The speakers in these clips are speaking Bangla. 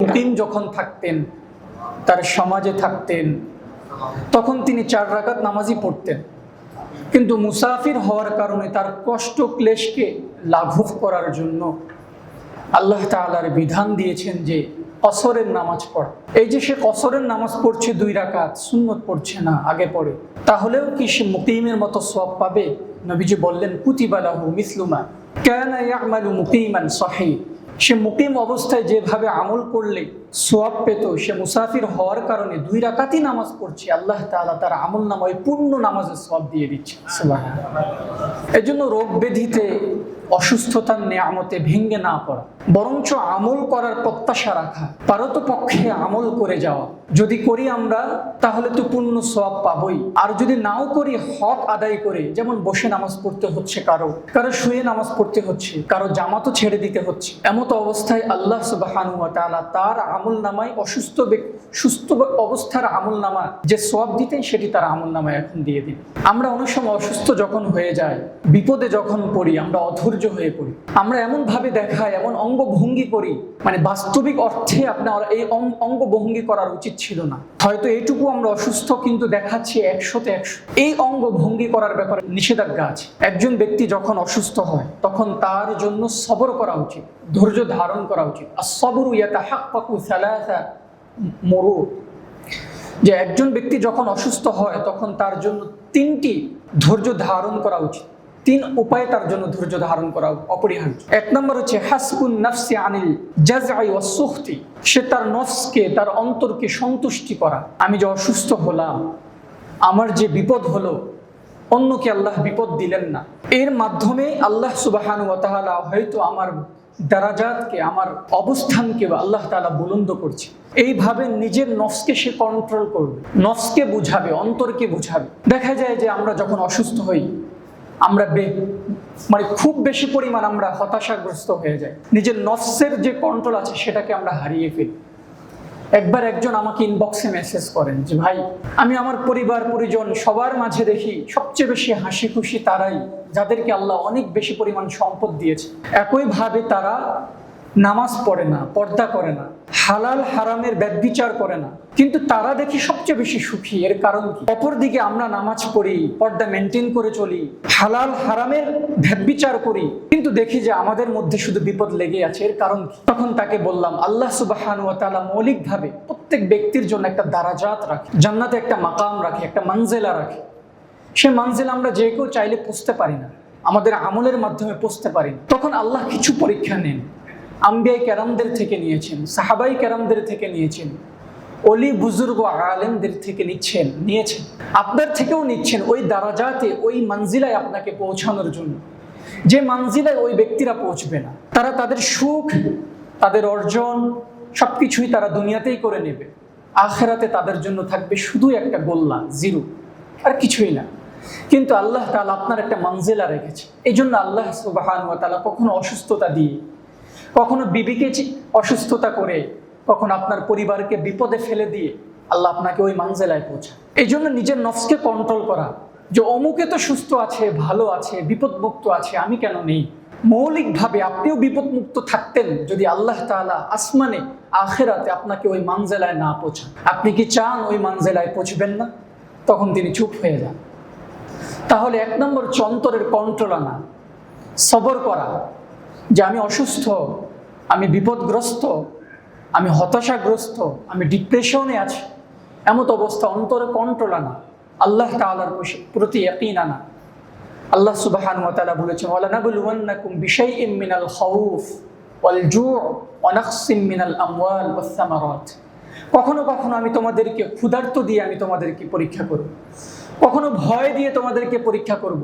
মুকিম যখন থাকতেন, তার সমাজে থাকতেন, তখন তিনি 4 রাকাত নামাজই পড়তেন। কিন্তু মুসাফির হওয়ার কারণে তার কষ্ট ক্লেশকে লাঘব করার জন্য আল্লাহ তাআলার বিধান দিয়েছেন যে কসরের নামাজ পড়া। এই যে সে কসরের নামাজ পড়ছে 2 রাকাত, সুন্নত পড়ছে না, আগে পড়ে, তাহলেও কি সে মুকিমের মতো সওয়াব পাবে? নবীজি বললেন, কুতিবা লাহু মিসলু মা কানা ইয়ামালু মুকিমান সহিহ। সে মুকিম অবস্থায় যেভাবে আমল করলে সওয়াব পেত, সে মুসাফির হওয়ার কারণে 2 রাকাতই নামাজ পড়ছে, আল্লাহ তাআলা তার আমল নামায় পূর্ণ নামাজের সওয়াব দিয়ে দিচ্ছে। সুবহানাল্লাহ। এজন্য রোগ ব্যাধিতে, অসুস্থতার নেয়ামতে ভেঙ্গে না পড়া, বরঞ্চ আমল করার প্রত্যাশা রাখা, পারতপক্ষে আমল করে যাওয়া। যদি করি আমরা, তাহলে তো পূর্ণ সওয়াব পাবই। আর যদি নাও করি, হক আদায় করে, যেমন বসে নামাজ পড়তে হচ্ছে, কারো শুয়ে নামাজ পড়তে হচ্ছে, কারো জামাতও ছেড়ে দিতে হচ্ছে, এমত অবস্থায় আল্লাহ সুবহানাহু ওয়া তাআলা তার আমল নামায় সুস্থ অবস্থার আমল নামা যে সওয়াব দিতেন, সেটি তার আমল নামায় এখন দিয়ে দিন। আমরা অনেক সময় অসুস্থ যখন হয়ে যায়, বিপদে যখন পড়ি, আমরা অধৈর্য হয়ে পড়ি। আমরা এমন ভাবে দেখাই, এমন অঙ্গভঙ্গি করি, মানে বাস্তবিক অর্থে আপনার এই অঙ্গভঙ্গি করার উচিত ছিল না। হয়তো এইটুকু আমরা অসুস্থ, কিন্তু দেখাচ্ছি 100-তে 100। এই অঙ্গভঙ্গি করার ব্যাপারে নিষেধাজ্ঞা আছে। একজন ব্যক্তি যখন অসুস্থ হয়, তখন তার জন্য সবর করা উচিত, ধৈর্য ধারণ করা উচিত। আর-সবরু ইয়াতাহাক্কাকু সালাসা মুরুদ। যে একজন ব্যক্তি যখন অসুস্থ হয়, তখন তার জন্য 3টি ধৈর্য ধারণ করা উচিত। 3 উপায়ে তার জন্য ধৈর্য ধারণ করা অপরিহার্য। 1 নম্বর হচ্ছে হাসবুন নাফসি আনিল জাযঈ ওয়াস সুখতি। সে তার নফসকে, তার অন্তরকে সন্তুষ্টি করা। আমি যে অসুস্থ হলাম, আমার যে বিপদ হলো, অন্যকে আল্লাহ বিপদ দিলেন না, এর মাধ্যমে আল্লাহ সুবহানাহু ওয়া তাআলা হয়তো আমার দারাজাতকে, আমার অবস্থানকে আল্লাহ তাআলা বুলন্দ করছে। এইভাবে নিজের নফসকে সে কন্ট্রোল করবে, নফসকে বুঝাবে, অন্তরকে বুঝাবে। দেখা যায় যে আমরা যখন অসুস্থ হই, আমরা খুব বেশি পরিমাণ আমরা হতাশাগ্রস্ত হয়ে যাই। নিজের নফসের যে কন্ট্রোল আছে, সেটাকে আমরা হারিয়ে ফেলি। একবার একজন আমাকে ইনবক্সে মেসেজ করেন যে, ভাই, আমি আমার পরিবার পরিজন সবার মাঝে দেখি সবচেয়ে বেশি হাসি খুশি তারাই, যাদেরকে আল্লাহ অনেক বেশি পরিমাণ সম্পদ দিয়েছে। একইভাবে তারা নামাজ পড়ে না, পর্দা করে না, হালাল হারামের ব্যভিচার করে না, কিন্তু তারা দেখি সবচেয়ে বেশি সুখী। এর কারণ কি? অপরদিকে আমরা নামাজ পড়ি, পর্দা মেনটেন করে চলি, হালাল হারামের ব্যভিচার করি, কিন্তু দেখি যে আমাদের মধ্যে শুধু বিপদ লেগে আছে। এর কারণ কি? তখন তাকে বললাম, আল্লাহ সুবহানাহু ওয়া তাআলা মৌলিকভাবে প্রত্যেক ব্যক্তির জন্য একটা দারাজাত রাখে, জান্নাতে একটা মাকাম রাখে, একটা মানজিলা রাখে। সে মানজিলা আমরা যে কেউ চাইলে পৌঁছতে পারি না, আমাদের আমলের মাধ্যমে পৌঁছতে পারি না। তখন আল্লাহ কিছু পরীক্ষা নেন। আম্বিয়ায়ে কেরামদের থেকে নিয়েছেন, সাহাবায়ে কেরামদের থেকে নিয়েছেন, অলি বুজুর্গ আলেমদের থেকে নিয়েছেন, আপনার থেকেও নিচ্ছেন, ওই দারাজাতে, ওই মানজিলায় আপনাকে পৌঁছানোর জন্য, যে মানজিলায় ওই ব্যক্তিরা পৌঁছবে না। তারা তাদের সুখ, তাদের অর্জন সবকিছুই তারা দুনিয়াতেই করে নেবে, আখিরাতে তাদের জন্য থাকবে শুধু একটা গোল্লা, জিরো, আর কিছুই না। কিন্তু আল্লাহ তাআলা আপনার একটা মানজিলা রেখেছে। এই জন্য আল্লাহ সুবহানাহু ওয়া তাআলা কখনো অসুস্থতা দিয়ে, কখনো বিবিকে অসুস্থতা করে, কখনো আপনার পরিবারকে বিপদে ফেলে দিয়ে আল্লাহ আপনাকে ওই মানজিলায় পৌঁছায়। এই জন্য নিজের নফসকে কন্ট্রোল করা, যে অমুকে তো সুস্থ আছে, ভালো আছে, বিপদমুক্ত আছে, আমি কেন নেই? মৌলিকভাবে আপনিও বিপদমুক্ত থাকতেন যদি আল্লাহ তাআলা আসমানে, আখিরাতে আপনাকে ওই মানজিলায় না পৌঁছান। আপনি কি চান ওই মানজিলায় পৌঁছবেন না? তখন তিনি চুপ হয়ে যান। তাহলে 1 নম্বর অন্তরের কন্ট্রোল আনা, সবর করা, যে আমি অসুস্থ, আমি বিপদগ্রস্ত, আমি হতাশাগ্রস্ত, আমি ডিপ্রেশনে আছি, এমত অবস্থা অন্তরে কন্ট্রোল আনা, আল্লাহ তাআলার প্রতি ইয়াকিন আনা। আল্লাহ সুবহানাহু ওয়া তাআলা বলেছেন, ওয়ালানাবলুওয়ান্নাকুম বিশাইইম মিনাল খাউফ ওয়াল জু' ওয়া নাকসিম মিনাল আমওয়াল ওয়াস সামারাত। কখনো কখনো আমি তোমাদেরকে ক্ষুধার্ত দিয়ে আমি তোমাদেরকে পরীক্ষা করব, কখনো ভয় দিয়ে তোমাদেরকে পরীক্ষা করব,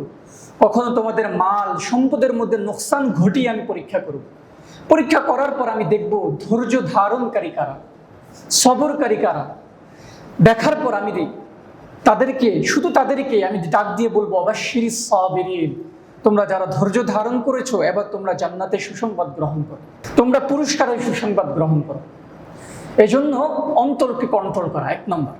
কখনো তোমাদের মাল সম্পদের মধ্যে নোকসান ঘটিয়ে আমি পরীক্ষা করব। পরীক্ষা করার পর আমি দেখব ধৈর্য ধারণকারী কারা, সবরকারী কারা। দেখার পর আমি শুধু তাদেরকে আমি ডাক দিয়ে বলবো, আবাশশিরিস সাবিরিন, তোমরা যারা ধৈর্য ধারণ করেছো, এবার তোমরা জান্নাতের সুসংবাদ গ্রহণ করো, তোমরা পুরস্কারের সুসংবাদ গ্রহণ করো। এই জন্য অন্তরকে কন্ট্রোল করা 1 নম্বর।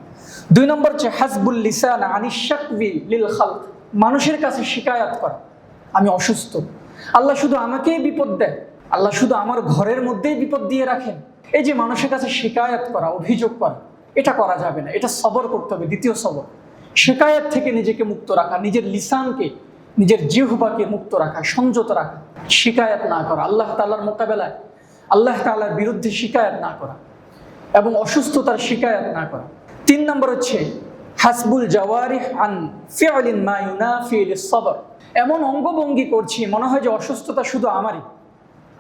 2 নম্বর হচ্ছে হাসবুল লিসান আনিশ শাকওয়ি লিল খালক, মানুষের কাছে শিকায়াত করা, আমি অসুস্থ, আল্লাহ শুধু আমাকেই বিপদ দেয়, আল্লাহ শুধু আমার ঘরের মধ্যেই বিপদ দিয়ে রাখেন, এই যে মানুষের কাছে শিকায়াত করা, অভিযোগ করা, এটা করা যাবে না, এটা সবর করতে হবে। দ্বিতীয় সবর, শিকায়াত থেকে নিজেকে মুক্ত রাখা, নিজের লিসানকে, নিজের জিহ্বাকে মুক্ত রাখা, সংযত রাখা, শিকায়াত না করা, আল্লাহ তাআলার মোকাবেলায় আল্লাহ তাআলার বিরুদ্ধে শিকায়াত না করা এবং অসুস্থতার শিকায়াত না করা। 3 নম্বর হচ্ছে হাসবুল জাওয়ারিহ আন ফি'লিন মা ইউনাফি লিস-সবর। এমন অঙ্গভঙ্গি করছি মনে হয় যে অসুস্থতা শুধু আমারই,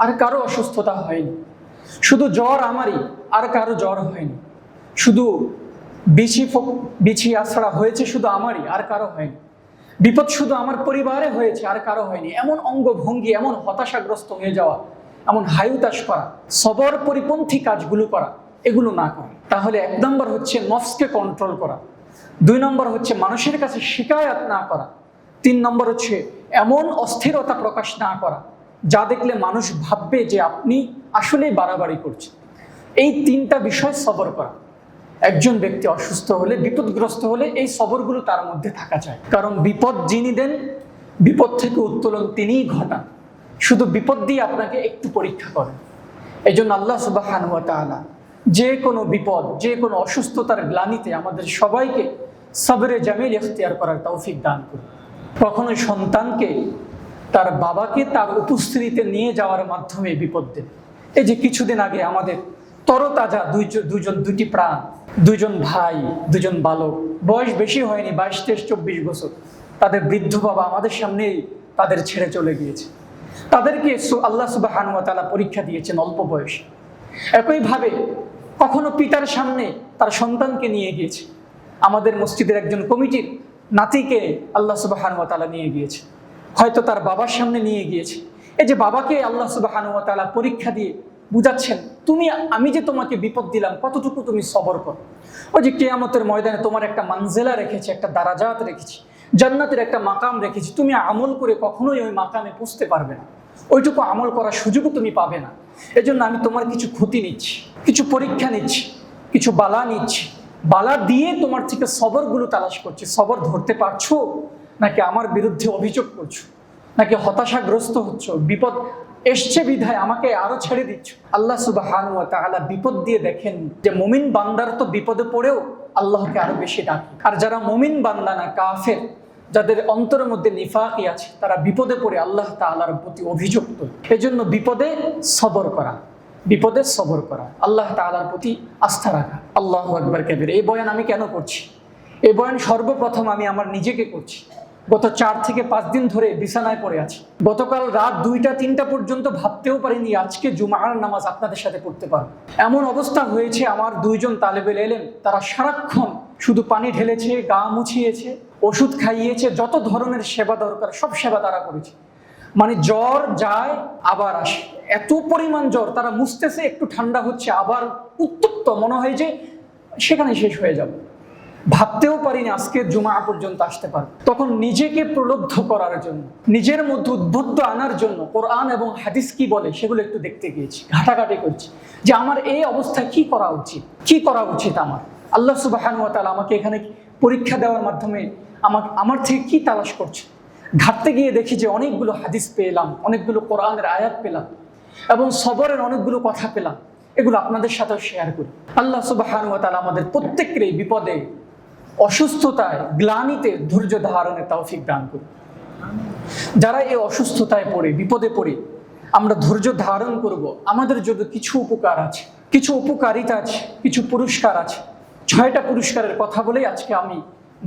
আর কারো অসুস্থতা হয়নি। শুধু জ্বর আমারই, আর কারো জ্বর হয়নি। শুধু বিছি আছড়া হয়েছে শুধু আমারই, আর কারো হয়নি। বিপদ শুধু আমার পরিবারে হয়েছে, আর কারো হয়নি। এমন অঙ্গভঙ্গি, এমন হতাশাগ্রস্ত হয়ে যাওয়া, এমন হায়ুতাস করা, সবর পরিপন্থী কাজগুলো করা, এগুলো না করা। তাহলে 1 নম্বর হচ্ছে নফসকে কন্ট্রোল করা, 2 নম্বর হচ্ছে মানুষের কাছে শিকায়াত না করা, 3 নম্বর হচ্ছে এমন অস্থিরতা প্রকাশ না করা যা দেখলে মানুষ ভাববে যে আপনি আসলেই বাড়াবাড়ি করছেন। এই 3টা বিষয় সবর করা। একজন ব্যক্তি অসুস্থ হলে, বিপদগ্রস্ত হলে এই সবরগুলো তার মধ্যে থাকা চাই। কারণ বিপদ যিনি দেন, বিপদ থেকে উত্তোলন তিনিই ঘটান। শুধু বিপদ দিয়ে আপনাকে একটু পরীক্ষা করেন। এই জন্য আল্লাহ সুবহানাহু ওয়া তাআলা যে কোনো বিপদ, যে কোনো অসুস্থতার গ্লানিতে আমাদের সবাইকে সবরে জামিল ইখতিয়ার করার তৌফিক দান করুন। কখনোই সন্তানকে তার বাবাকে তার উপস্থিতিতে নিয়ে যাওয়ার মাধ্যমে বিপদ দেন। এই যে কিছুদিন আগে আমাদের তরতাজা দুটি প্রাণ, 2জন ভাই, 2জন বালক, বয়স বেশি হয়নি, 22, 23, 24 বছর, তাদের বৃদ্ধ বাবা আমাদের সামনেই তাদের ছেড়ে চলে গিয়েছে। তাদেরকে আল্লাহ সুবহানাহু ওয়া তাআলা পরীক্ষা দিয়েছেন অল্প বয়সে। একইভাবে কখনো পিতার সামনে তার সন্তানকে নিয়ে গিয়েছে। আমাদের মসজিদের একজন কমিটির নাতিকে আল্লাহ সুবহানাহু ওয়া তাআলা নিয়ে গিয়েছে, হয়তো তার বাবার সামনে নিয়ে গিয়েছে। এই যে বাবাকে আল্লাহ সুবহানাহু ওয়া তাআলা পরীক্ষা দিয়ে বুঝাচ্ছেন, আমি যে তোমাকে বিপদ দিলাম, কতটুকু তুমি সবর করো। ওই যে কিয়ামতের ময়দানে তোমার একটা মানজিলা রেখেছি, একটা দারাজাত রেখেছি, জান্নাতের একটা মাকাম রেখেছি, তুমি আমল করে কখনোই ওই মাকামে পৌঁছতে পারবে না, ওইটুকু আমল করার সুযোগও তুমি পাবে না। এজন্য আমি তোমার কিছু ক্ষতি নিচ্ছি, কিছু পরীক্ষা নিচ্ছি, কিছু বালা নিচ্ছি, বালা দিয়ে তোমার থেকে সবরগুলো তালাশ করছি। সবর ধরতে পারছো, নাকি আমার বিরুদ্ধে অভিযোগ করছো, নাকি হতাশাগ্রস্ত হচ্ছ, বিপদ এসছে বিধায় আমাকে আরো ছেড়ে দিচ্ছ। আল্লাহ সুবহানাহু ওয়া তাআলা বিপদ দিয়ে দেখেন যে মুমিন বান্দার তো বিপদে পড়েও আল্লাহকে আরো বেশি ডাকে। আর যারা মুমিন বান্দা না, কাফের, যাদের অন্তরের মধ্যে নিফাকি আছে, তারা বিপদে পড়ে আল্লাহ তাআলার প্রতি অভিযুক্ত। এজন্য বিপদে সবর করা, বিপদে সবর করা, আল্লাহ তাআলার প্রতি আস্থা রাখা। আল্লাহু আকবার কাবীর। এই বয়ান আমি কেন করছি? এই বয়ান সর্বপ্রথম আমি আমার নিজেকে করছি। গত 4 থেকে 5 দিন ধরে বিছানায় পড়ে আছি। গতকাল রাত 2টা 3টা পর্যন্ত ভাবতেও পারিনি আজকে জুমার নামাজ আপনাদের সাথে পড়তে পারবো। এমন অবস্থা হয়েছে, আমার 2জন তালেবে ইলম তারা সারাক্ষণ শুধু পানি ঢেলেছে, গা মুছিয়েছে, ওষুধ খাইয়েছে, যত ধরনের সেবা দরকার সব সেবা তারা করেছে। মানে জ্বর যায় আবার আসে, এত পরিমাণ জ্বর, তারা মুছতেছে, একটু ঠান্ডা হচ্ছে, আবার উত্তপ্ত, মনে হয় যে সেখানে শেষ হয়ে যাবে। ভাবতেও পারিনি আজকে জুমা পর্যন্ত আসতে পারবে। তখন নিজেকে প্রলুব্ধ করার জন্য, নিজের মধ্যে উদ্বুদ্ধ আনার জন্য কোরআন এবং হাদিস কি বলে সেগুলো একটু দেখতে গিয়েছি, ঘাটাঘাটি করছি যে আমার এই অবস্থায় কি করা উচিত, কি করা উচিত আমার। আল্লাহ সুবহানাহু ওয়া তাআলা আমাকে এখানে পরীক্ষা দেওয়ার মাধ্যমে আমার থেকে কি তালাশ করছে। ঘাটতে গিয়ে দেখি যে অনেকগুলো হাদিস পেলাম, অনেকগুলো কোরআনের আয়াত পেলাম এবং সবরের অনেকগুলো কথা পেলাম। এগুলো আপনাদের সাথেও শেয়ার করি। আল্লাহ সুবহানাহু ওয়া তাআলা আমাদের প্রত্যেককেই বিপদে, অসুস্থতায়, গ্লানিতে ধৈর্য ধারণের তৌফিক দান করুন। যারা এই অসুস্থতায় পড়ে, বিপদে পড়ে আমরা ধৈর্য ধারণ করব, আমাদের যদি কিছু উপকার আছে, কিছু উপকারিতা আছে, কিছু পুরস্কার আছে। 6টা পুরস্কারের কথা বলেই আজকে আমি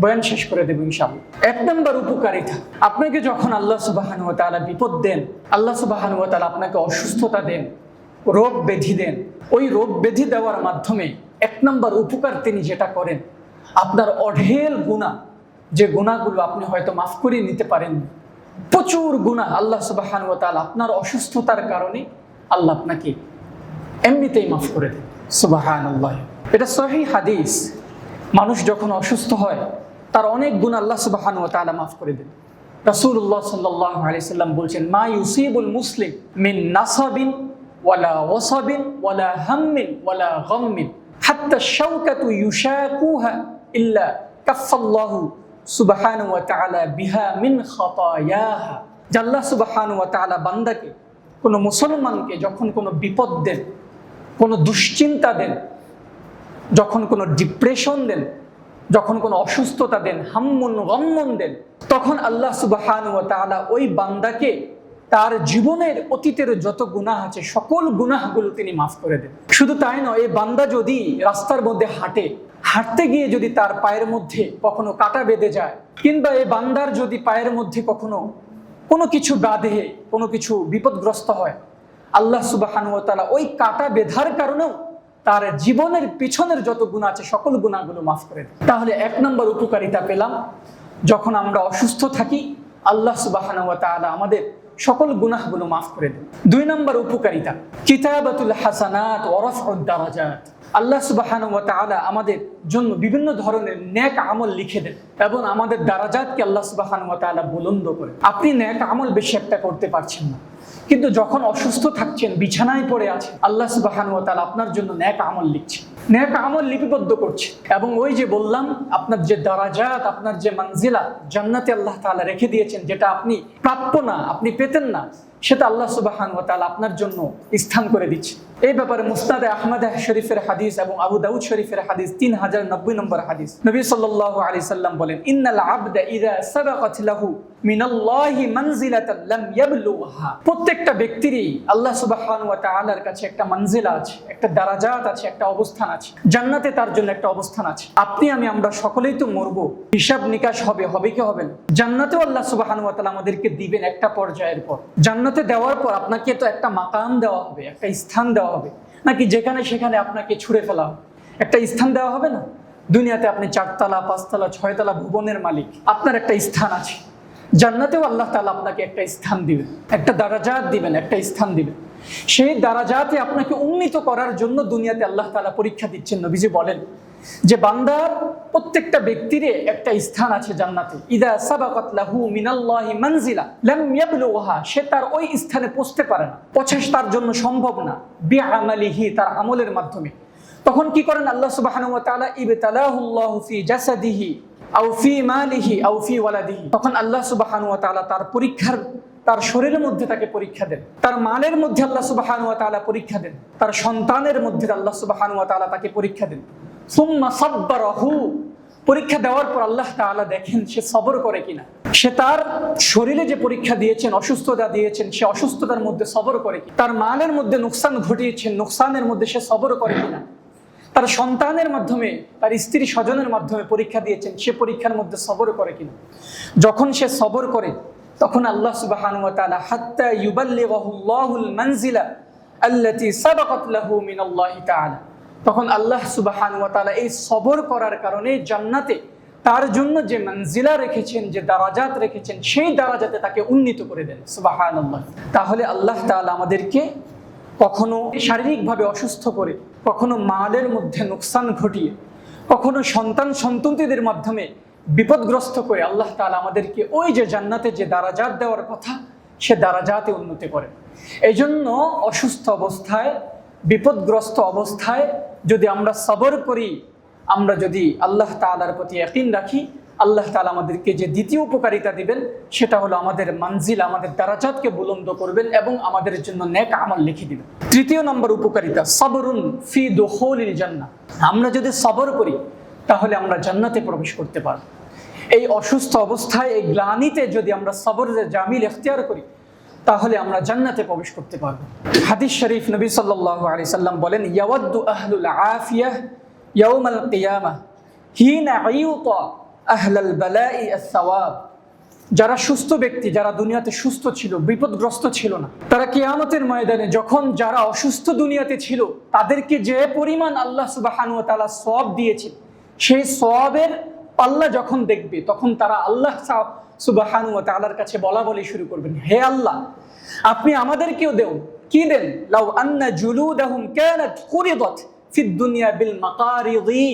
বয়ান শেষ করে দেব ইনশাআল্লাহ। 1 নম্বর উপকারিতা, আপনাকে যখন আল্লাহ সুবহানাহু ওয়া তাআলা বিপদ দেন, আল্লাহ সুবহানাহু ওয়া তাআলা আপনাকে অসুস্থতা দেন, রোগ ব্যাধি দেন, ওই রোগ ব্যাধি দেওয়ার মাধ্যমে 1 নম্বর উপকার তিনি যেটা করেন, আপনার অঢেল গুনাহ, যে গুনাহগুলো আপনি হয়তো মাফ করে নিতে পারেন, প্রচুর গুনাহ আল্লাহ সুবহানাহু ওয়া তাআলা আপনার অসুস্থতার কারণে আল্লাহ আপনাকে এমনিতেই মাফ করে দেন। সুবহানাল্লাহ। এটা সহিহ হাদিস। মানুষ যখন অসুস্থ হয় তার অনেক গুনাহ আল্লাহ সুবহানাহু ওয়া তাআলা মাফ করে দেন। রাসূলুল্লাহ সাল্লাল্লাহু আলাইহি সাল্লাম বলছেন, মা ইউসিবুল মুসলিম মিন নাসাবিন ওয়ালা ওয়াসাবিন ওয়ালা হাম্মিন ওয়ালা গাম্মিন হাত্তা শাওকাতু ইউশাকুহা ইল্লা কাফাল্লাহু সুবহানাহু ওয়া তাআলা বিহা মিন খাতায়াহা। আল্লাহ সুবহানাহু ওয়া তাআলা বান্দাকে, কোনো মুসলমানকে যখন কোনো বিপদ দেন, কোনো দুশ্চিন্তা দেন, যখন কোনো ডিপ্রেশন দেন, যখন কোনো অসুস্থতা দেন, হাম্মুন গম্মন দেন, তখন আল্লাহ সুবহানাহু ওয়া তাআলা ওই বান্দাকে তার জীবনের অতীতের যত গুনাহ আছে সকল গুনাহগুলো তিনি মাফ করে দেন। শুধু তাই নয়, এই বান্দা যদি রাস্তার মধ্যে হাঁটতে গিয়ে যদি তার পায়ের মধ্যে কখনো কাঁটা বেঁধে যায়, কিংবা এই বান্দার যদি পায়ের মধ্যে কখনো কোনো কিছু বাঁধে, কোনো কিছু বিপদগ্রস্ত হয়, আল্লাহ সুবহানাহু ওয়া তাআলা ওই কাঁটা বেঁধার কারণেও তার জীবনের পিছনের যত গুনাহ আছে সকল গুনাহগুলো মাফ করে দেন। তাহলে 1 নম্বর উপকারিতা পেলাম, যখন আমরা অসুস্থ থাকি আল্লাহ সুবহানাহু ওয়া তাআলা আমাদের সকল গুনাহগুলো মাফ করে দেন। 2 নম্বর উপকারিতা, কিতাবাতুল হাসানাত ওয়া রাফউদ দারাজাত। আল্লাহ সুবহানাহু ওয়া তাআলা আমাদের জন্য বিভিন্ন ধরনের নেক আমল লিখে দেন এবং আমাদের দারাজাতকে আল্লাহ সুবহানাহু ওয়া তাআলা বুলন্দ করে। আপনি নেক আমল বেশি একটা করতে পারছেন না, কিন্তু যখন অসুস্থ থাকছেন, বিছানায় পড়ে আছেন, আল্লাহ সুবহানাহু ওয়া তাআলা আপনার জন্য নেক আমল লিখছেন, নেক আমল লিপিবদ্ধ করছেন। এবং ওই যে বললাম, আপনার যে দারাজাত, আপনার যে মানজিলা জান্নাতে আল্লাহ তাআলা রেখে দিয়েছেন, যেটা আপনি প্রাপ্য না, আপনি পেতেন না, সেটা আল্লাহ সুবহানাহু ওয়া তাআলা আপনার জন্য স্থান করে দিচ্ছে। এই ব্যাপারে মুসনাদে আহমদ শরীফের হাদিস এবং আবু দাউদ শরীফের হাদিস 3090 নম্বর হাদিস, নবী সাল্লাল্লাহু আলাইহি সাল্লাম বলেন, ইন্নাল আবদা ইযা সাবাকাত লাহু মিনাল্লাহি মানজিলাতান লাম ইয়াবলুহা। প্রত্যেকটা ব্যক্তিরই আল্লাহ সুবহানাহু ওয়া তাআলার কাছে একটা মানজিলা আছে, একটা দারাজাত আছে, একটা অবস্থান আছে, জান্নাতে তার জন্য একটা অবস্থান আছে। আপনি আমরা সকলেই তো মরবো, হিসাব নিকাশ হবে কি হবে না। জান্নাতেও আল্লাহ সুবহানাহু ওয়া তাআলা আমাদেরকে দিবেন একটা পর্যায়ের পর। জান্নাতে দেওয়ার পর আপনাকে তো একটা মাকাম দেওয়া হবে, একটা স্থান দেওয়া হবে, নাকি যেখানে সেখানে আপনাকে ছুঁড়ে ফেলা হবে? একটা স্থান দেওয়া হবে না? দুনিয়াতে আপনি 4 তলা 5 তলা 6 তলা ভবনের মালিক, আপনার একটা স্থান আছে। জান্নাতেও আল্লাহ তাআলা আপনাকে একটা স্থান দিবেন, একটা দারাজাত দিবেন, একটা স্থান দিবেন। সেই দারাজাতে আপনাকে উন্নীত করার জন্য দুনিয়াতে আল্লাহ তাআলা পরীক্ষা দিচ্ছেন। নবীজি বলেন যে বান্দার প্রত্যেকটা ব্যক্তির একটা স্থান আছে জান্নাতে, ইদা সাবাকাত লাহু মিনাল্লাহি মানজিলা লাম ইয়াবলুহা। সে তার ওই স্থানে পৌঁছতে পারে না, পৌঁছাস তার জন্য সম্ভব না, বিআমালিহি, তার আমলের মাধ্যমে। তখন কি করেন আল্লাহ সুবহানাহু ওয়া তাআলা, ইবতালাহুল্লাহু ফি জাসাদিহি আও ফি মালিহি আও ফি ওয়ালাদিহি। তখন আল্লাহ সুবহানাহু ওয়া তাআলা তার শরীরের মধ্যে তাকে পরীক্ষা দেন, তার মালের মধ্যে আল্লাহ সুবহানাহু ওয়া তাআলা পরীক্ষা দেন, তার সন্তানের মধ্যে আল্লাহ সুবহানাহু ওয়া তাআলা তাকে পরীক্ষা দেন। সুম্মা সাব্বারাহু। পরীক্ষা দেওয়ার পর আল্লাহ তাআলা দেখেন সে সবর করে কিনা। সে তার শরীরে যে পরীক্ষা দিয়েছেন, অসুস্থতা দিয়েছেন, সে অসুস্থতার মধ্যে সবর করে কিনা। তার মালের মধ্যে নোকসান ঘটিয়েছেন, নোকসানের মধ্যে সে সবর করে কিনা। তার সন্তানের মাধ্যমে, তার স্ত্রী স্বজনের মাধ্যমে পরীক্ষা দিয়েছেন, সে পরীক্ষার মধ্যে সবর করে কিনা। যখন সে সবর করে, তখন আল্লাহ সুবহানাহু ওয়া তাআলা হাত্তা ইউবাল্লিগাহুল্লাহুল মানজিলা আল্লাতী সাবাকাত লাহু মিনাল্লাহি তাআলা। তখন আল্লাহ সুবহানাহু ওয়া তাআলা এই সবর করার কারণে জান্নাতে তার জন্য যে মানজিলা রেখেছেন, যে দারাজাত রেখেছেন, সেই দারাজাতে তাকে উন্নীত করে দেন। সুবহানাল্লাহ। তাহলে আল্লাহ তাআলা আমাদেরকে কখনো শারীরিকভাবে অসুস্থ করে, কখনো মালের মধ্যে নোকসান ঘটিয়ে, কখনো সন্তানদের মাধ্যমে বিপদগ্রস্ত করে আল্লাহ তাআলা আমাদেরকে ওই যে জান্নাতে যে দারাজাত দেওয়ার কথা, সে দারাজাতে উন্নতি করেন। এই জন্য অসুস্থ অবস্থায়, বিপদগ্রস্ত অবস্থায় যদি আমরা সবর করি, আমরা যদি আল্লাহ তাআলার প্রতি ইয়াকিন রাখি, আল্লাহ তাআলা আমাদেরকে যে দ্বিতীয় উপকারিতা দিবেন সেটা হলো আমাদের মানজিল, আমাদের দারাজাতকে বুলন্দ করবেন এবং আমাদের জন্য নেক আমল লিখে দিবেন। 3 নম্বর উপকারিতা, সবরুন ফি দুখুলিল জান্নাহ। আমরা যদি সবর করি তাহলে আমরা জান্নাতে প্রবেশ করতে পারব। এই অসুস্থ অবস্থায়, এই গ্লানিতে যদি আমরা সবরের জামিল ইখতিয়ার করি তাহলে আমরা জান্নাতে প্রবেশ করতে পারব। হাদিস শরীফ, নবী সাল্লাল্লাহু আলাইহি সাল্লাম বলেন, ইয়াওয়াদ্দু আহলুল আফিয়াহ ইয়াওমাল কিয়ামাহ হিনা ইউতা আহলাল বালাই আস-সাওয়াব। যারা সুস্থ ব্যক্তি, যারা দুনিয়াতে সুস্থ ছিল, বিপদগ্রস্ত ছিল না, তারা কিয়ামতের ময়দানে যখন যারা অসুস্থ দুনিয়াতে ছিল তাদেরকে যে পরিমাণ আল্লাহ সুবহানাহু ওয়া তাআলা সওয়াব দিয়েছে, সেই সওয়াবের পাল্লা যখন দেখবে, তখন তারা আল্লাহ সুবহানাহু ওয়া তাআলার কাছে বলি শুরু করবেন, হে আল্লাহ, আপনি আমাদেরকেও দেন। কি দেন? লাউ আন্না জুলুদাহুম কানাত কুরিদাত ফিদ দুনিয়া বিল মাকারিদি।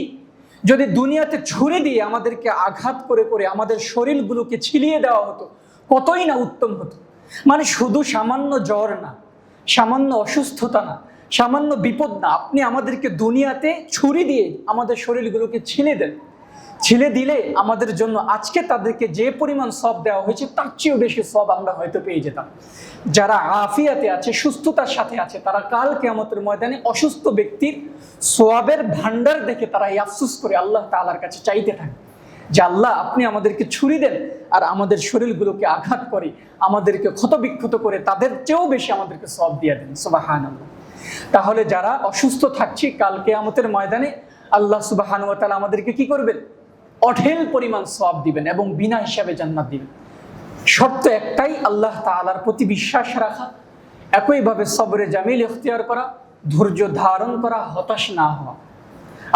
যদি দুনিয়াতে ছুরি দিয়ে আমাদেরকে আঘাত করে করে আমাদের শরীরগুলোকে ছিলিয়ে দেওয়া হতো, কতই না উত্তম হতো। মানে শুধু সামান্য জ্বর না, সামান্য অসুস্থতা না, সামান্য বিপদ না, আপনি আমাদেরকে দুনিয়াতে ছুরি দিয়ে আমাদের শরীরগুলোকে ছিলে দেন, ছেলে দিলে আমাদের জন্য আজকে তাদেরকে যে পরিমাণ সওয়াব দেওয়া হয়েছে তার চেয়েও বেশি সওয়াব আমরা হয়তো পেয়ে যেতাম। যারা আফিয়াতে আছে, সুস্থতার সাথে আছে, তারা কাল কিয়ামতের ময়দানে অসুস্থ ব্যক্তির সওয়াবের ভান্ডার দেখে তারা এই আফসোস করে আল্লাহ তাআলার কাছে চাইতে থাকে যে আল্লাহ, আপনি আমাদেরকে ছুরি দেন আর আমাদের শরীরগুলোকে আঘাত করে, আমাদেরকে ক্ষতবিক্ষত করে তাদের চেয়েও বেশি আমাদেরকে সওয়াব দিয়ে দেন। সুবহানাল্লাহ। তাহলে যারা অসুস্থ থাকছি, কাল কিয়ামতের ময়দানে আল্লাহ সুবহানাহু ওয়া তাআলা আমাদেরকে কি করবেন? অঢেল পরিমাণ সওয়াব দিবেন এবং বিনা হিসাবে জান্নাত দিবেন। শর্ত একটাই, আল্লাহ তাআলার প্রতি বিশ্বাস রাখা, একইভাবে সবরে জামিল ইখতিয়ার করা, ধৈর্য ধারণ করা, হতাশ না হওয়া।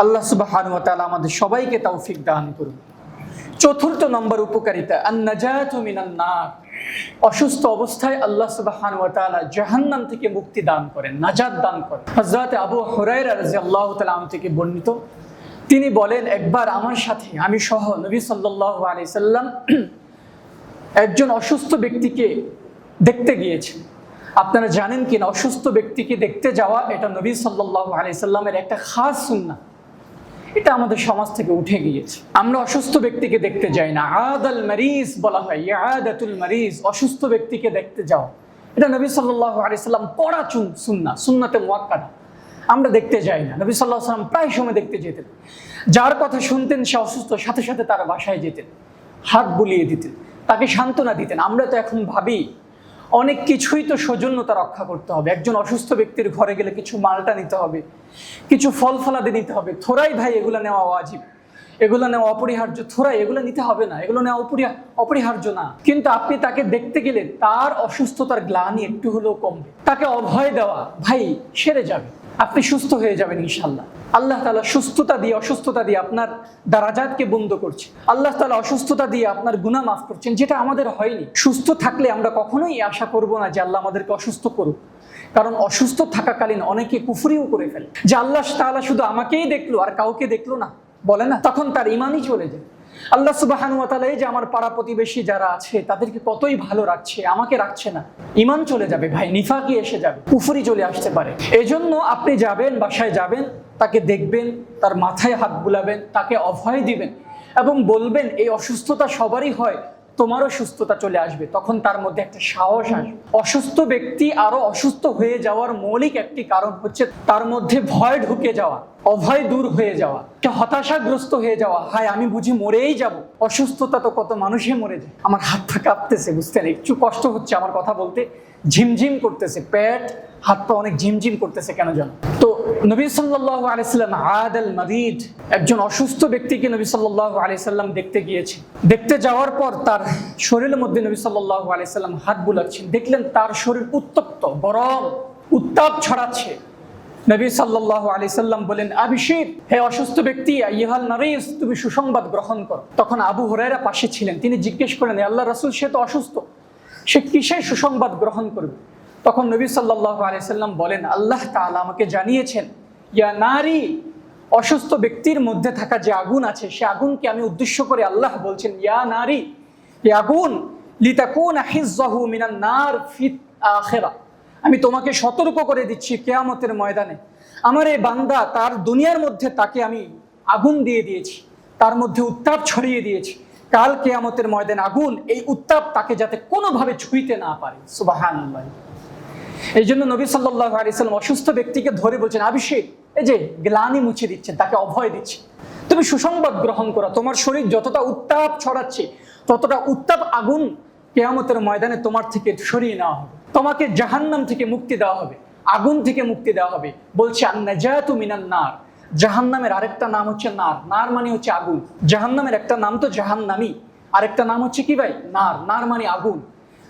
আল্লাহ সুবহানাহু ওয়া তাআলা আমাদের সবাইকে তৌফিক দান করুন। চতুর্থ নম্বর উপকারিতা, আন-নাজাতু মিনান নার। অসুস্থ অবস্থায় আল্লাহ সুবহানাহু ওয়া তাআলা জাহান্নাম থেকে মুক্তি দান করেন, নাজাত দান করেন। হযরত আবু হুরায়রা রাদিয়াল্লাহু তাআলা আনহু থেকে বর্ণিত, তিনি বলেন, একবার আমার সাথে আমি সহ নবী সাল্লাল্লাহু আলাইহি সাল্লাম একজন অসুস্থ ব্যক্তিকে দেখতে গিয়েছেন। আপনারা জানেন কিনা, অসুস্থ ব্যক্তিকে দেখতে যাওয়া এটা নবী সাল্লাল্লাহু আলাইহি সাল্লামের একটা খাস সুন্নাহ। এটা আমাদের সমাজ থেকে উঠে গিয়েছে। আমরা অসুস্থ ব্যক্তিকে দেখতে যাই না। আদাল মারিজ বলা হয়, ইয়াদাতুল মারিজ, অসুস্থ ব্যক্তিকে দেখতে যাও। এটা নবী সাল্লাল্লাহু আলাইহি সাল্লাম কড়া সুন্নাহ, সুন্নাতে মুআক্কাদা। আমরা দেখতে যাই না। নবী সাল্লাল্লাহু আলাইহি সাল্লাম প্রায় সময় দেখতে যেতেন। যার কথা শুনতেন সে অসুস্থ, সাথে সাথে তার বাসায় যেতেন, হাত বুলিয়ে দিতেন, তাকে সান্ত্বনা দিতেন। আমরা তো এখন ভাবি অনেক কিছুই তো সৌজন্যতা রক্ষা করতে হবে। একজন অসুস্থ ব্যক্তির ঘরে গেলে কিছু মালটা নিতে হবে, কিছু ফল ফলাদি নিতে হবে। থোড়াই ভাই এগুলো নেওয়া ওয়াজিব, এগুলো নেওয়া অপরিহার্য। থোড়াই এগুলো নিতে হবে না, এগুলো নেওয়া অপরিহার্য না। কিন্তু আপনি তাকে দেখতে গেলে তার অসুস্থতার গ্লানি একটু হলেও কমবে। তাকে অভয় দেওয়া, ভাই সেরে যাবে, আপনি সুস্থ হয়ে যাবেন ইনশাআল্লাহ। আল্লাহ তাআলা সুস্থতা দিয়ে, অসুস্থতা দিয়ে আপনার দারাজাতকে বুলন্দ করছে। আল্লাহ তাআলা অসুস্থতা দিয়ে আপনার গুনাহ মাফ করছেন, যেটা আমাদের হয়নি। সুস্থ থাকলে আমরা কখনোই আশা করব না যে আল্লাহ আমাদেরকে অসুস্থ করুক, কারণ অসুস্থ থাকাকালীন অনেকে কুফরিও করে ফেলে যে আল্লাহ তাআলা শুধু আমাকেই দেখলো আর কাউকে দেখলো না, বলে না, তখন তার ঈমানই চলে যায়। আল্লাহ সুবহানাহু ওয়া তাআলা এই যে আমার পাড়া প্রতিবেশী যারা আছে তাদেরকে কতই ভালো রাখছে, আমাকে রাখছে না, ঈমান চলে যাবে ভাই, নিফাকি এসে যাবে, কুফরি চলে আসতে পারে। এজন্য আপনি যাবেন, বাসায় যাবেন, তাকে দেখবেন, তার মাথায় হাত বুলাবেন, তাকে অভয় দিবেন এবং বলবেন এই অসুস্থতা সবারই হয়, তোমারও সুস্থতা চলে আসবে। তখন তার মধ্যে একটা সাহস আসবে। অসুস্থ ব্যক্তি আরো অসুস্থ হয়ে যাওয়ার মৌলিক একটি কারণ হচ্ছে তার মধ্যে ভয় ঢুকে যাওয়া, অভয় দূর হয়ে যাওয়া, হতাশাগ্রস্ত হয়ে যাওয়া। হায় আমি বুঝি মরেই যাব। অসুস্থতা তো কত মানুষই মরে যায়। আমার হাতটা কাঁপতেছে, বুঝতেন, একটু কষ্ট হচ্ছে আমার কথা বলতে, ঝিমঝিম করতেছে পেট, হাত পা অনেক ঝিমঝিম করতেছে কেন জানো। তো নবী সাল্লাল্লাহু আলাইহি সাল্লাম আদাল মারিদ, একজন অসুস্থ ব্যক্তিকে নবী সাল্লাল্লাহু আলাইহি সাল্লাম দেখতে গিয়েছেন। দেখতে যাওয়ার পর তার শরীরের মধ্যে নবী সাল্লাল্লাহু আলাইহি সাল্লাম হাত বুলাচ্ছেন। দেখলেন তার শরীর উত্তপ্ত, গরম, উত্তাপ ছড়াচ্ছে। নবী সাল্লাল্লাহু আলাইহি সাল্লাম বলেন, আবিশির, হে অসুস্থ ব্যক্তি, আইয়ুহাল মারিজ, তুমি সুসংবাদ গ্রহণ করো। তখন আবু হুরায়রা পাশে ছিলেন, তিনি জিজ্ঞেস করলেন, আল্লাহর রাসূল, সে তো অসুস্থ, সে কিসের সুসংবাদ গ্রহণ করবে? তখন নবী সাল্লাল্লাহু আলাইহি সাল্লাম বলেন, আল্লাহ তাআলা আমাকে জানিয়েছেন, ইয়া নারী, অসুস্থ ব্যক্তির মধ্যে থাকা যে আগুন আছে সে আগুনকে আমি উদ্দেশ্য করে আল্লাহ বলছেন, ইয়া নারী, এই আগুন লিতাকুনা হিজ্জাহু মিনান নার ফিত আখিরা, আমি তোমাকে সতর্ক করে দিচ্ছি কিয়ামতের ময়দানে আমার এই বান্দা, তার দুনিয়ার মধ্যে তাকে আমি আগুন দিয়ে দিয়েছি, তার মধ্যে উত্তাপ ছড়িয়ে দিয়েছি। কাল কিয়ামতের ময়দানে আগুন, এই উত্তাপ তাকে যাতে কোনোভাবে ছুঁইতে না পারে। সুবহানাল্লাহ। এই জন্য নবী সাল্লাল্লাহু আলাইহি সাল্লাম অসুস্থ ব্যক্তিকে ধরে বলছেন, আবিষেক, এই যে গ্লানি মুছে দিচ্ছেন, তাকে অভয় দিচ্ছেন, তুমি সুসংবাদ গ্রহণ করো। তোমার শরীর যতটা উত্তাপ ছড়াচ্ছে, ততটা উত্তাপ আগুন কিয়ামতের ময়দানে তোমার থেকে সরিয়ে নেওয়া হবে। তোমাকে জাহান্নাম থেকে মুক্তি দেওয়া হবে, আগুন থেকে মুক্তি দেওয়া হবে। বলছে আন-নাজাতু মিনান নার। জাহান্নামের আরেকটা নাম হচ্ছে নার। নার মানে হচ্ছে আগুন। জাহান্নামের একটা নাম তো জাহান্নামী, আরেকটা নাম হচ্ছে কি ভাই? নার। নার মানে আগুন।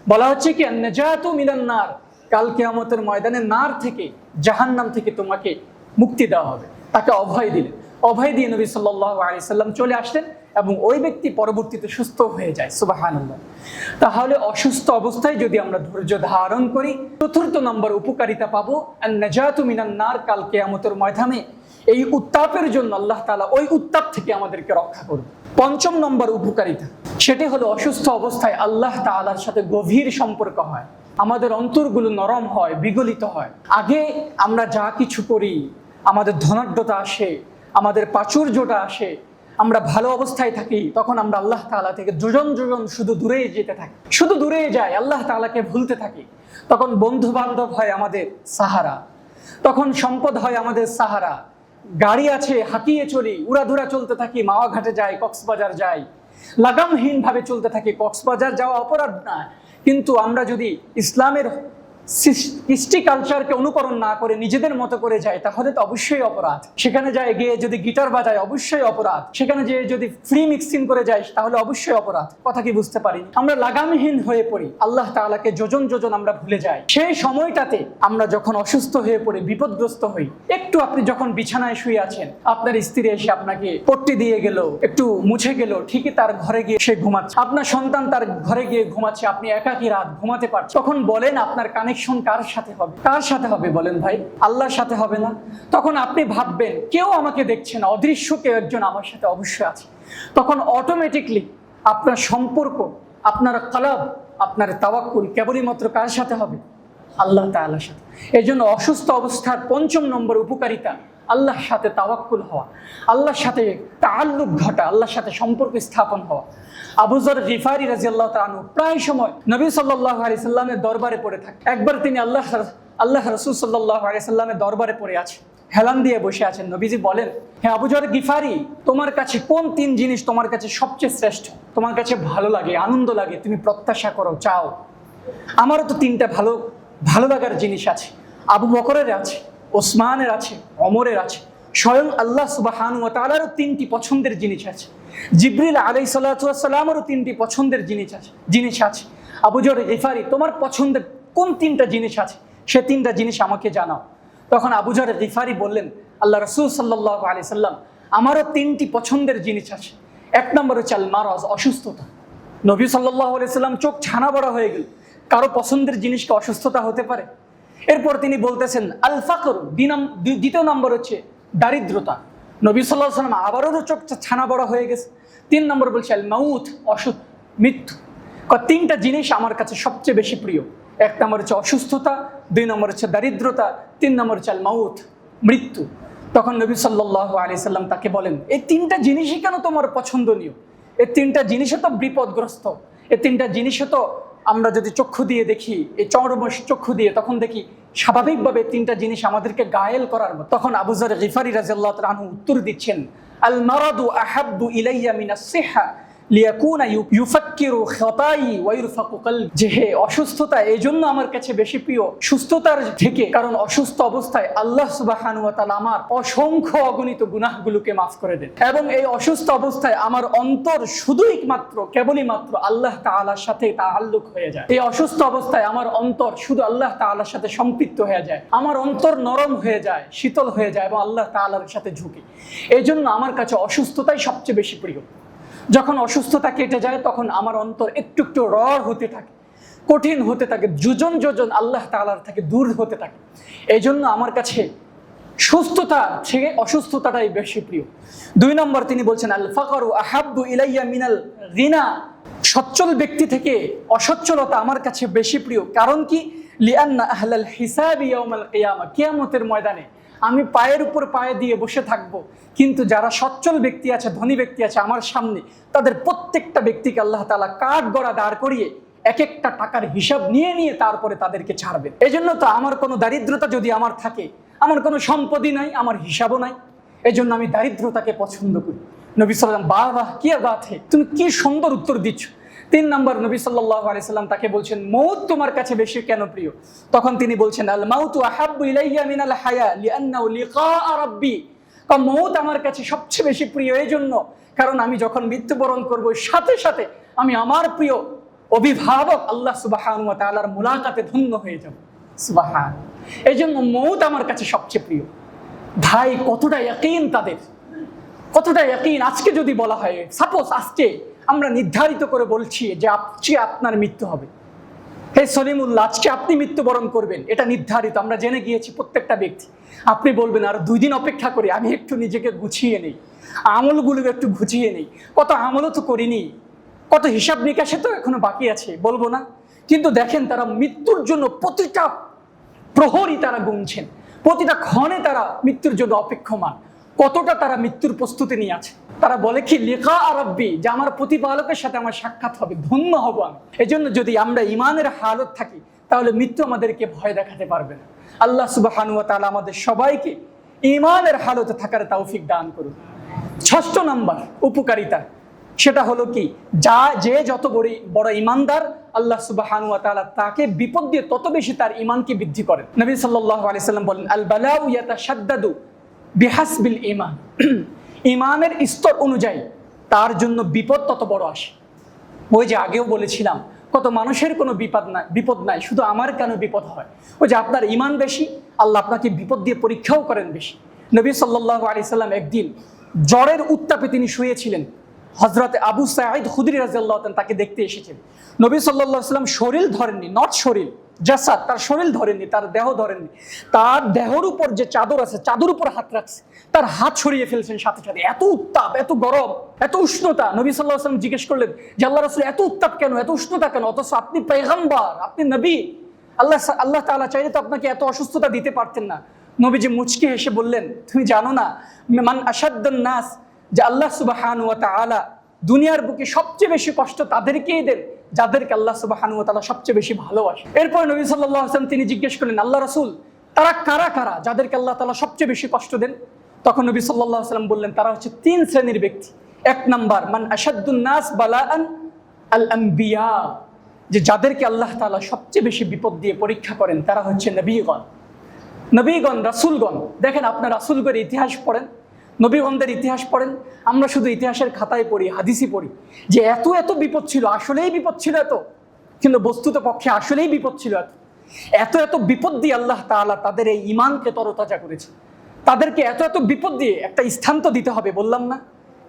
বলা হচ্ছে কি আন-নাজাতু মিনান নার, কাল কিয়ামতের ময়দানে নার থেকে, জাহান্নাম থেকে তোমাকে মুক্তি দেওয়া হবে। তাকে অভয় দিলেন। অভয় দিয়ে নবী সাল্লাল্লাহু আলাইহি সাল্লাম চলে আসলেন এবং ওই ব্যক্তি পরবর্তীতে সুস্থ হয়ে যায়। সুবহানাল্লাহ। তাহলে অসুস্থ অবস্থায় যদি আমরা ধৈর্য ধারণ করি, চতুর্থ নম্বর উপকারিতা পাবো আন-নাজাতু মিনান নার। কাল কিয়ামতের ময়দানে এই উত্তাপের জন্য আল্লাহ তাআলা ওই উত্তাপ থেকে আমাদেরকে রক্ষা করবে। পঞ্চম নম্বর উপকারিতা, সেটি হলো অসুস্থ অবস্থায় আল্লাহ তাআলার সাথে গভীর সম্পর্ক হয়, আমাদের অন্তরগুলো নরম হয়, বিগলিত হয়। আগে আমরা যা কিছু করি, আমাদের ধনাঢ্যতা আসে, আমাদের প্রাচুর্যটা আসে, আমরা ভালো অবস্থায় থাকি, তখন আমরা আল্লাহ তাআলা থেকে যোজন যোজন শুধু দূরে যেতে থাকি, শুধু দূরে যাই, আল্লাহ তাআলাকে ভুলতে থাকি। তখন বন্ধু বান্ধব হয় আমাদের সাহারা, তখন সম্পদ হয় আমাদের সাহারা, গাড়ি আছে হাঁকিয়ে চলি, উড়াধুরা চলতে থাকি, মাওয়া ঘাটে যাই, কক্সবাজার যাই, লাগামহীন ভাবে চলতে থাকি। কক্সবাজার যাওয়া অপরাধ না, কিন্তু আমরা যদি ইসলামের কৃষ্টি কালচারকে অনুকরণ না করে নিজেদের মতো করে যাই, তাহলে তো অবশ্যই অপরাধ। সেখানে যায় গিয়ে যদি গিটার বাজায়, অবশ্যই অপরাধ। সেখানে যেয়ে যদি ফ্রি মিক্সিং করে যাই, তাহলে অবশ্যই অপরাধ। কথা কি বুঝতে পারিনি? আমরা লাগামহীন হয়ে পড়ি, আল্লাহ তাআলাকে যোজন যোজন আমরা ভুলে যাই। সেই সময়টাতে আমরা যখন অসুস্থ হয়ে পড়ি, বিপদগ্রস্ত হই, একটু আপনি যখন বিছানায় শুয়ে আছেন, আপনার স্ত্রী এসে আপনাকে পট্টি দিয়ে গেল, একটু মুছে গেল, ঠিকই তার ঘরে গিয়ে সে ঘুমাচ্ছে, আপনার সন্তান তার ঘরে গিয়ে ঘুমাচ্ছে, আপনি একাকী রাত ঘুমাতে পারছেন, তখন বলেন আপনার কানেকশন কার সাথে হবে? কার সাথে হবে বলেন ভাই? আল্লাহর সাথে হবে না? তখন আপনি ভাববেন কেউ আমাকে দেখছে না, অদৃশ্য কেউ একজন আমার সাথে অবশ্যই আছে। তখন অটোমেটিকলি আপনার সম্পর্ক, আপনার কলব, আপনার তাওয়াক্কুল কেবলই মাত্র কার সাথে হবে? আল্লাহ তাআলার সাথে। এই জন্য অসুস্থ অবস্থার ৫ম নম্বর উপকারিতা আল্লাহর সাথে তাওয়াক্কুল হওয়া, আল্লাহর সাথে তাআল্লুক ঘটা, আল্লাহর সাথে সম্পর্ক স্থাপন হওয়া। আবু যর গিফারি রাদিয়াল্লাহু তাআলা আনহু প্রায় সময় নবী সাল্লাল্লাহু আলাইহি সাল্লামের দরবারে পড়ে থাকেন। একবার তিনি আল্লাহ রাসূল সাল্লাল্লাহু আলাইহি সাল্লামের দরবারে পড়ে আছেন, হেলান দিয়ে বসে আছেন। নবীজি বলেন, হে আবু যর গিফারি, তোমার কাছে কোন 3 জিনিস তোমার কাছে সবচেয়ে শ্রেষ্ঠ, তোমার কাছে ভালো লাগে, আনন্দ লাগে, তুমি প্রত্যাশা করো, চাও? আমারও তো 3টা ভালো লাগার জিনিস আছে। আবু বকরের আছে, ওসমানের আছে, ওমরের আছে, স্বয়ং আল্লাহ সুবহানাহু ওয়া তাআলারও 3টি পছন্দের জিনিস আছে, জিবরিল আলাইহিস সালাতু ওয়াস সালামেরও 3টি পছন্দের জিনিস আছে। আবু যর গিফারি, তোমার পছন্দের কোন 3টা জিনিস আছে, সে 3টা জিনিস আমাকে জানাও। তখন আবু যর গিফারি বললেন, আল্লাহ রাসূল সাল্লাল্লাহু আলাইহি সাল্লাম, আমারও 3টি পছন্দের জিনিস আছে। 1 নম্বর হচ্ছে আল মারাজ, অসুস্থতা। নবী সাল্লাল্লাহু আলাইহি সাল্লাম চোখ ছানা বড়া হয়ে গেল, কারো পছন্দের জিনিসকে অসুস্থতা হতে পারে? এরপর তিনি বলতেছেন আল ফাকর, 2 নম্বর হচ্ছে দারিদ্রতা। নবী সাল্লাল্লাহু আলাইহি সাল্লাম আবারও চোখ ছানা বড়া হয়ে গেছে। 3 নম্বর বলছে আল মাউত, মৃত্যু। 3টা জিনিস আমার কাছে সবচেয়ে বেশি প্রিয়। 1 নম্বর হচ্ছে অসুস্থতা, 2 নম্বর হচ্ছে দারিদ্রতা, 3 নম্বর হচ্ছে আল মাউত, মৃত্যু। তখন নবী সাল্লাল্লাহু আলাইহি সাল্লাম তাকে বলেন, এই 3টা জিনিসই কেন তোমার পছন্দনীয়? এই 3টা জিনিসও তো বিপদগ্রস্ত, এই 3টা জিনিসও তো আমরা যদি চক্ষু দিয়ে দেখি, এই চরমশ চক্ষু দিয়ে, তখন দেখি স্বাভাবিকভাবে 3টা জিনিস আমাদেরকে গায়েল করার মতো। তখন আবু যর গিফারি রাদিয়াল্লাহু তাআলা আনহু উত্তর দিচ্ছেন, আল মারাদু আহাব্বু ইলাইয়া মিনাস সিহা লিয়াকুনা ইউফাক্কিরু খাতাই ওয়া ইরফাকু কলবি। যে হে, অসুস্থতা এই জন্য আমার কাছে বেশি প্রিয় সুস্থতার থেকে, কারণ অসুস্থ অবস্থায় আল্লাহ সুবহানাহু ওয়া তাআলা আমার অসংখ্য অগণিত গুনাহগুলোকে মাফ করে দেন, এবং এই অসুস্থ অবস্থায় আমার অন্তর শুধুই মাত্র কেবলই মাত্র আল্লাহ তাআলার সাথে তাআল্লুক হয়ে যায়। এই অসুস্থ অবস্থায় আমার অন্তর শুধু আল্লাহ তাআলার সাথে সম্পৃক্ত হয়ে যায়, আমার অন্তর নরম হয়ে যায়, শীতল হয়ে যায় এবং আল্লাহ তাআলার সাথে ঝুঁকি। এই জন্য আমার কাছে অসুস্থতাই সবচেয়ে বেশি প্রিয়। যখন অসুস্থতা কেটে যায়, তখন আমার অন্তর একটু একটু রড় হতে থাকে, কঠিন হতে থাকে, যোজন যোজন আল্লাহ তাআলার থেকে দূর হতে থাকে। এই জন্য আমার কাছে সুস্থতা থেকে অসুস্থতাটাই বেশি প্রিয়। 2 নম্বর তিনি বলছেন আল ফাকরু আহাব্বু ইলাইয়া মিনাল গিনা, সচ্ছল ব্যক্তি থেকে অসচ্ছলতা আমার কাছে বেশি প্রিয়। কারণ কি? লিআন্না আহলাল হিসাবি ইয়াউমাল কিয়ামা, কিয়ামতের ময়দানে আমি পায়ের উপর পায়ে দিয়ে বসে থাকব, কিন্তু যারা সচ্ছল ব্যক্তি আছে, ধনী ব্যক্তি আছে আমার সামনে, তাদের প্রত্যেকটা ব্যক্তিকে আল্লাহ তাআলা কাঠগড়া দাঁড় করিয়ে এক একটা টাকার হিসাব নিয়ে নিয়ে তারপরে তাদেরকে ছাড়বেন। এই জন্য তো আমার কোনো দারিদ্রতা যদি আমার থাকে, আমার কোনো সম্পত্তি নাই, আমার হিসাবও নাই, এই জন্য আমি দারিদ্রতাকে পছন্দ করি। নবী সাল্লাল্লাহু আলাইহি সাল্লাম, বাহ কি বাত হে, তুমি কি সুন্দর উত্তর দিচ্ছ। 3 নম্বর নবী সাল্লাল্লাহু আলাইহি সাল্লাম তাকে বলছেন, মউত তোমার কাছে বেশি কেন প্রিয়? তখন তিনি বলছেন, আল মাউতু আহাব্বু ইলাইয়া মিনাল হায়া লিআন্নাহু লিকা রাব্বি। মউত আমার কাছে সবচেয়ে বেশি প্রিয় এই জন্য, কারণ আমি যখন মৃত্যুবরণ করব, সাথে সাথে আমি আমার প্রিয় অভিভাবক আল্লাহ সুবহানাহু ওয়া তাআলার মুলাকাতে ধন্য হয়ে যাব। সুবহান। এই জন্য মউত আমার কাছে সবচেয়ে প্রিয়। ভাই, কতটা ইয়াকিন তাদের, কতটা ইয়াকিন। আজকে যদি বলা হয়, সাপোজ আজকে আমরা নির্ধারিত করে বলছি যে আজকে আপনার মৃত্যু হবে, হে সলিমুল্লাহ আজকে আপনি মৃত্যুবরণ করবেন, এটা নির্ধারিত, আমরা জেনে গিয়েছি প্রত্যেকটা ব্যক্তি। আপনি বলবেন আর 2 দিন অপেক্ষা করি, আমি একটু নিজেকে গুছিয়ে নেই, আমলগুলো একটু গুছিয়ে নেই, কত আমলও তো করিনি, কত হিসাব নিকাশে তো এখনো বাকি আছে, বলবো না? কিন্তু দেখেন, তারা মৃত্যুর জন্য প্রতিটা প্রহরই তারা গুনছেন, প্রতিটা ক্ষণে তারা মৃত্যুর জন্য অপেক্ষমান, কতটা তারা মৃত্যুর প্রস্তুতি নিয়ে আছে। তারা বলে কি লিকা রাব্বি, যে আমার প্রতিপালকের সাথে আমার সাক্ষাৎ হবে, ধন্য হব আমি। এজন্য যদি আমরা ইমানের হালত থাকি তাহলে মৃত্যু আমাদেরকে ভয় দেখাতে পারবে না। আল্লাহ সুবহানাহু ওয়া তাআলা আমাদের সবাইকে ইমানের হালতে থাকার তৌফিক দান করুন। ৬ষ্ঠ নাম্বার উপকারিতা, সেটা হলো কি, যে যত বড় ইমানদার আল্লাহ সুবহানাহু ওয়া তাআলা তাকে বিপদ দিয়ে তত বেশি তার ইমানকে বৃদ্ধি করেন। নবী সাল্লাল্লাহু আলাইহি সাল্লাম বলেন, আল বালাউ ইয়াতাশাদ্দাদু বিহাসবিল ঈমান, ইমানের স্তর অনুযায়ী তার জন্য বিপদ তত বড় আসে। ওই যে আগেও বলেছিলাম, কত মানুষের কোনো বিপদ নাই, শুধু আমার কেন বিপদ হয়? ওই যে আপনার ইমান বেশি, আল্লাহ আপনাকে বিপদ দিয়ে পরীক্ষাও করেন বেশি। নবী সাল্লাল্লাহু আলাইহি সাল্লাম একদিন জ্বরের উত্তাপে তিনি শুয়েছিলেন। হযরত আবু সাঈদ খুদরী রাদিয়াল্লাহু তাআলা তাকে দেখতে এসেছেন। নবী সাল্লাল্লাহু আলাইহি সাল্লাম শরীর ধরেননি, নট শরীর, জাসাদ, তার শরীর ধরেননি, তার দেহ ধরেননি, তার দেহর উপর যে চাদর আছে চাদর উপর হাত রাখছে, তার হাত সরিয়ে ফেলছেন সাথে সাথে। এত উত্তাপ, এত গরম, এত উষ্ণতা। নবী সাল্লাল্লাহু আলাইহি সাল্লাম জিজ্ঞেস করলেন যে আল্লাহ রাসূল, এত উত্তাপ কেন, এত উষ্ণতা কেন? অথচ আপনি পয়গম্বর, আপনি নবী, আল্লাহ তাআলা চাইলে তো আপনাকে এত অসুস্থতা দিতে পারতেন না। নবীজি মুচকি হেসে বললেন, তুমি জানো না মান আশাদ্দুন নাস, যে আল্লাহ সুবহানাহু ওয়া তাআলা দুনিয়ার বুকে সবচেয়ে বেশি কষ্ট তাদেরকেই দেন যাদেরকে আল্লাহ সুবহানাহু ওয়া তাআলা সবচেয়ে বেশি ভালোবাসে। এরপর নবী সাল্লাল্লাহু আলাইহি ওয়াসাল্লাম তিনি জিজ্ঞেস করলেন, আল্লাহ রাসূল, তারা কারা কারা যাদেরকে আল্লাহ তাআলা সবচেয়ে বেশি কষ্ট দেন? তখন নবী সাল্লাল্লাহু আলাইহি ওয়াসাল্লাম বললেন, তারা হচ্ছে 3 শ্রেণীর ব্যক্তি। 1 নাম্বার, মান আশাদ্দুন নাস বালাআন আল আম্বিয়া, যে যাদেরকে আল্লাহ তাআলা সবচেয়ে বেশি বিপদ দিয়ে পরীক্ষা করেন তারা হচ্ছে নবীগণ, রাসূলগণ। দেখেন, আপনার রাসূলগণের ইতিহাস পড়েন, নবীগণদের ইতিহাস পড়েন। আমরা শুধু ইতিহাসের খাতায় পড়ি, হাদিসই পড়ি যে এত এত বিপদ ছিল, আসলেই বিপদ ছিল এত, কিন্তু বস্তুত পক্ষে আসলেই বিপদ ছিল এত এত বিপদ দিয়ে আল্লাহ তাআলা তাদের এই ঈমানকে তরতাজা করেছে। তাদেরকে এত এত বিপদ দিয়ে একটা স্থান তো দিতে হবে, বললাম না?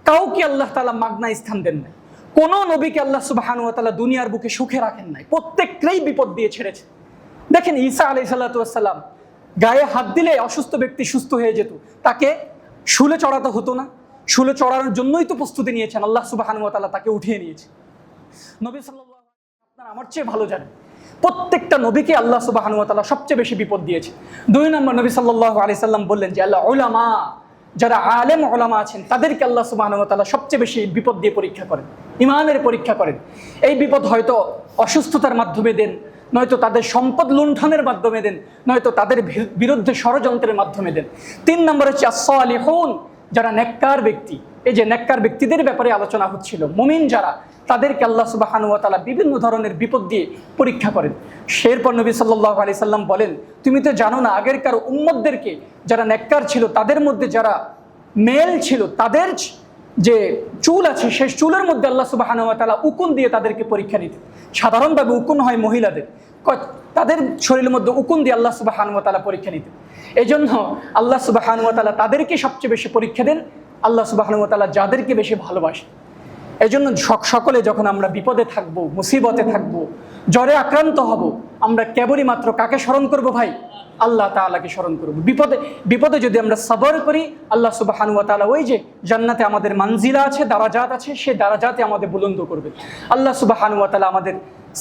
কাউকে আল্লাহ তাআলা মাগনা স্থান দেন নাই, কোনো নবীকে আল্লাহ সুবহানাহু ওয়া তাআলা দুনিয়ার বুকে সুখে রাখেন নাই, প্রত্যেককেই বিপদ দিয়ে ছেড়েছে। দেখেন, ঈসা আলাইহিস সালাম গায়ে হাত দিলে অসুস্থ ব্যক্তি সুস্থ হয়ে যেত, তাকে শুলে চড়াতে হতো না। শুলে চড়ানোর জন্যই তো প্রস্তুতি নিয়েছেন, আল্লাহ সুবহানাহু ওয়া তাআলা তাকে উঠিয়ে নিয়েছে। নবী সাল্লাল্লাহু আলাইহি ওয়াসাল্লাম আপনারা আমার চেয়ে ভালো জানেন, প্রত্যেকটা নবীকে আল্লাহ সুবহানাহু ওয়া তাআলা সবচেয়ে বেশি বিপদ দিয়েছে। 2 নম্বর, নবী সাল্লাল্লাহু আলাইহি সাল্লাম বললেন যে আল্লাহ উলামা, যারা আলেম উলামা আছেন তাদেরকে আল্লাহ সুবহানাহু ওয়া তাআলা সবচেয়ে বেশি বিপদ দিয়ে পরীক্ষা করেন, ঈমানের পরীক্ষা করেন। এই বিপদ হয়তো অসুস্থতার মাধ্যমে দেন, নয়তো তাদের সম্পদ লুণ্ঠনের মাধ্যমে দেন, নয়তো তাদের বিরুদ্ধে ষড়যন্ত্রের মাধ্যমে দেন। 3 নম্বর হচ্ছে as-সালিহুন, যারা নেককার ব্যক্তি। এই যে নেককার ব্যক্তিদের ব্যাপারে আলোচনা হচ্ছিল, মুমিন যারা, তাদেরকে আল্লাহ সুবহানাহু ওয়া তাআলা বিভিন্ন ধরনের বিপদ দিয়ে পরীক্ষা করেন। এরপর নবী সাল্লাল্লাহু আলাইহি সাল্লাম বলেন, তুমি তো জানো না আগেরকার উম্মতদেরকে যারা নেককার ছিল তাদের মধ্যে যারা মেল ছিল, তাদের যে চুল আছে সেই চুলের মধ্যে আল্লাহ সুবহানাহু ওয়া তাআলা উকুন দিয়ে তাদেরকে পরীক্ষা নিতেন। সাধারণভাবে উকুন হয় মহিলাদের, তাদের শরীরের মধ্যে উকুন দিয়ে আল্লাহ সুবহানাহু ওয়া তাআলা পরীক্ষা নিতেন। এই জন্য আল্লাহ সুবহানাহু ওয়া তাআলা তাদেরকে সবচেয়ে বেশি পরীক্ষা দেন, আল্লাহ সুবহানাহু ওয়া তাআলা যাদেরকে বেশি ভালোবাসেন। এই জন্য সকলে যখন আমরা বিপদে থাকবো, মুসিবতে থাকবো, জ্বরে আক্রান্ত হব, আমরা কেবলই মাত্র কাকে স্মরণ করব ভাই? আল্লাহ তাআলাকে স্মরণ করব। বিপদে যদি আমরা সবর করি, আল্লাহ সুবহানাহু ওয়া তাআলা ওই যে জান্নাতে আমাদের মানজিলা আছে, দারাজাত আছে, সেই দারাজাতে আমাদের বুলন্দ করবে। আল্লাহ সুবহানাহু ওয়া তাআলা আমাদের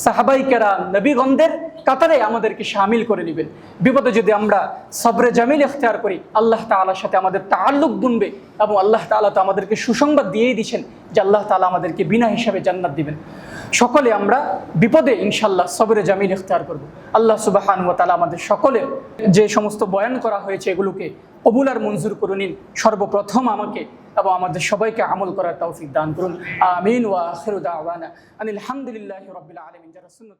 সাহাবাই কেরাম নবীগণদের কাতারে আমাদেরকে শামিল করে নেবেন। বিপদে যদি আমরা সবরে জামিল ইখতিয়ার করি, আল্লাহ তাআলার সাথে আমাদের তাআল্লুক বুনবে, এবং আল্লাহ তাআলা তো আমাদেরকে সুসংবাদ দিয়েই দিয়েছেন যে আল্লাহ তাআলা আমাদেরকে বিনা হিসাবে জান্নাত দিবেন। সকলে আমরা বিপদে ইনশাআল্লাহ সবরে জামিল ইখতিয়ার করব। আল্লাহ সুবহানাহু ওয়া তাআলা আমাদের সকলের যে সমস্ত বয়ান করা হয়েছে এগুলোকে কবুল আর মঞ্জুর করে নিন। সর্বপ্রথম আমাকে এবং আমাদের সবাইকে আমল করার তৌফিক দান করুন। আমিন ওয়া আখিরু দাওয়ানা আনিল হামদুলিল্লাহি রাব্বিল আলামিন। যারা সুন্নাত